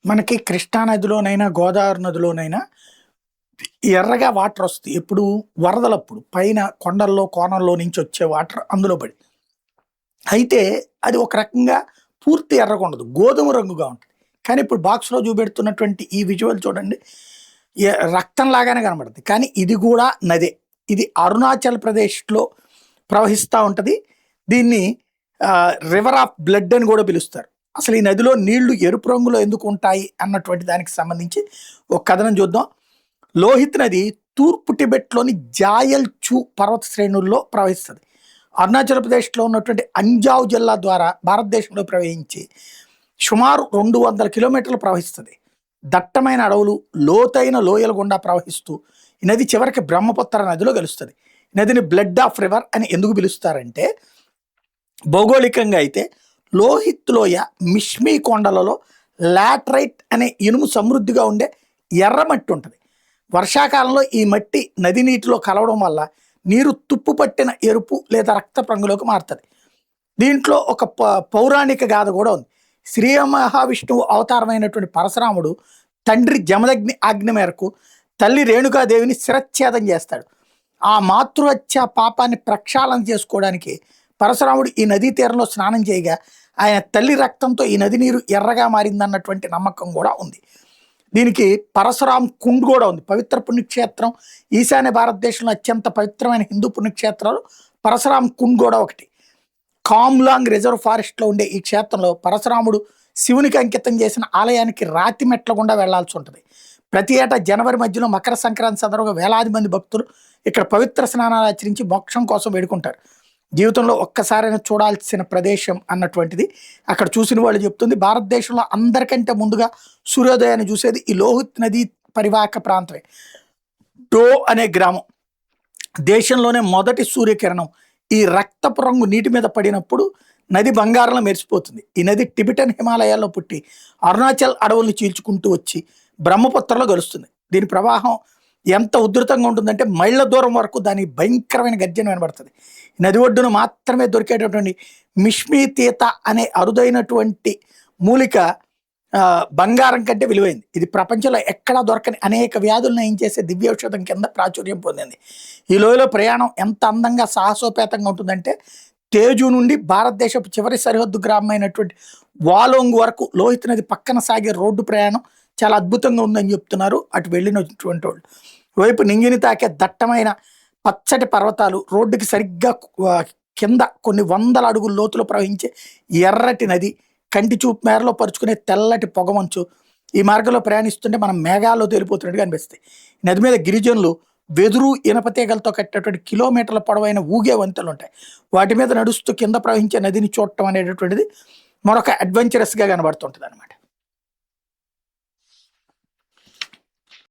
మనకి కృష్ణా నదిలోనైనా, గోదావరి నదిలోనైనా ఎర్రగా వాటర్ వస్తాయి. ఎప్పుడు వరదలప్పుడు. పైన కొండల్లో, కోనల్లో నుంచి వచ్చే వాటర్ అందులో పడి. అయితే అది ఒక రకంగా పూర్తి ఎర్రగా ఉండదు. గోధుమ రంగుగా ఉంటది. కానీ ఇప్పుడు బాక్స్‌లో చూపెడుతున్నటువంటి ఈ విజువల్ చూడండి. రక్తం లాగానే కనబడుతుంది. కానీ ఇది గూడా నదే. ఇది అరుణాచల్ ప్రదేశ్‌లో ప్రవహిస్తా ఉంటది. దీన్ని రివర్ ఆఫ్ బ్లడ్ అని గూడా పిలుస్తారు. అసలు ఈ నదిలో నీళ్లు ఎరుపు రంగులో ఎందుకు ఉంటాయి అన్నటువంటి దానికి సంబంధించి ఒక కథనం చూద్దాం. లోహిత్ నది తూర్పు టిబెట్లోని జాయల్ చూ పర్వత శ్రేణుల్లో ప్రవహిస్తుంది. అరుణాచల్ ప్రదేశ్లో ఉన్నటువంటి అంజావ్ జిల్లా ద్వారా భారతదేశంలో ప్రవహించి సుమారు 200 కిలోమీటర్లు ప్రవహిస్తుంది. దట్టమైన అడవులు, లోతైన లోయల గుండా ప్రవహిస్తూ ఈ నది చివరికి బ్రహ్మపుత్ర నదిలో కలుస్తుంది. ఈ నదిని బ్లడ్ ఆఫ్ రివర్ అని ఎందుకు పిలుస్తారంటే, భౌగోళికంగా అయితే లోహిత్ లోయ మిష్మీ కొండలలో లాటరైట్ అనే ఇనుము సమృద్ధిగా ఉండే ఎర్రమట్టి ఉంటుంది. వర్షాకాలంలో ఈ మట్టి నది నీటిలో కలవడం వల్ల నీరు తుప్పు పట్టిన ఎరుపు లేదా రక్త రంగులోకి మారుతుంది. దీంట్లో ఒక పౌరాణిక గాథ కూడా ఉంది. శ్రీ మహావిష్ణువు అవతారమైనటువంటి పరశురాముడు తండ్రి జమదగ్ని ఆజ్ఞ మేరకు తల్లి రేణుకాదేవిని శిరచ్ఛేదం చేస్తాడు. ఆ మాతృహత్య పాపాన్ని ప్రక్షాళన చేసుకోవడానికి పరశురాముడు ఈ నదీ తీరంలో స్నానం చేయగా ఆయన తల్లి రక్తంతో ఈ నది నీరు ఎర్రగా మారిందన్నటువంటి నమ్మకం కూడా ఉంది. దీనికి పరశురామ్ కుండ్ కూడా ఉంది. పవిత్ర పుణ్యక్షేత్రం, ఈశాన్య భారతదేశంలో అత్యంత పవిత్రమైన హిందూ పుణ్యక్షేత్రాలు పరశురామ్ కుండ్ కూడా ఒకటి. కామ్లాంగ్ రిజర్వ్ ఫారెస్ట్లో ఉండే ఈ క్షేత్రంలో పరశురాముడు శివునికి అంకితం చేసిన ఆలయానికి రాతి మెట్ల గుండా వెళ్లాల్సి ఉంటుంది. ప్రతి ఏటా జనవరి మధ్యలో మకర సంక్రాంతి సందర్భంగా వేలాది మంది భక్తులు ఇక్కడ పవిత్ర స్నానాలు ఆచరించి మోక్షం కోసం వేడుకుంటారు. జీవితంలో ఒక్కసారైనా చూడాల్సిన ప్రదేశం అన్నటువంటిది అక్కడ చూసిన వాళ్ళు చెప్తుంది. భారతదేశంలో అందరికంటే ముందుగా సూర్యోదయాన్ని చూసేది ఈ లోహిత్ నదీ పరివాహక ప్రాంతమే. డో అనే గ్రామం దేశంలోనే మొదటి సూర్యకిరణం ఈ రక్తపు రంగు నీటి మీద పడినప్పుడు నది బంగారంలో మెరిసిపోతుంది. ఈ నది టిబెటన్ హిమాలయాల్లో పుట్టి అరుణాచల్ అడవుల్ని చీల్చుకుంటూ వచ్చి బ్రహ్మపుత్రలో కలుస్తుంది. దీని ప్రవాహం ఎంత ఉధృతంగా ఉంటుందంటే మైళ్ళ దూరం వరకు దాని భయంకరమైన గర్జన వినబడుతుంది. నది ఒడ్డున మాత్రమే దొరికేటటువంటి మిష్మీ తీత అనే అరుదైనటువంటి మూలిక బంగారం కంటే విలువైంది. ఇది ప్రపంచంలో ఎక్కడా దొరకని అనేక వ్యాధులను నయం చేసే దివ్యౌషధం కింద ప్రాచుర్యం పొందింది. ఈ లోయలో ప్రయాణం ఎంత అందంగా సాహసోపేతంగా ఉంటుందంటే, తేజు నుండి భారతదేశపు చివరి సరిహద్దు గ్రామమైనటువంటి వాలోంగ్ వరకు లోహిత్ నది పక్కన సాగే రోడ్డు ప్రయాణం చాలా అద్భుతంగా ఉందని చెప్తున్నారు అటు వెళ్ళినటువంటి వాళ్ళు. వైపు నింగిని తాకే దట్టమైన పచ్చటి పర్వతాలు, రోడ్డుకి సరిగ్గా కింద కొన్ని వందల అడుగుల లోతులో ప్రవహించే ఎర్రటి నది, కంటి చూపు మేరలో పరుచుకునే తెల్లటి పొగమంచు. ఈ మార్గంలో ప్రయాణిస్తుంటే మనం మేఘాల్లో తేలిపోతున్నట్టుగా అనిపిస్తాయి. నది మీద గిరిజనులు వెదురు, ఇనపతీగలతో కట్టినటువంటి కిలోమీటర్ల పొడవైన ఊగే వంతెనలు ఉంటాయి. వాటి మీద నడుస్తూ కింద ప్రవహించే నదిని చూడటం అనేటటువంటిది మరొక అడ్వెంచరస్గా కనబడుతుంటుంది అనమాట.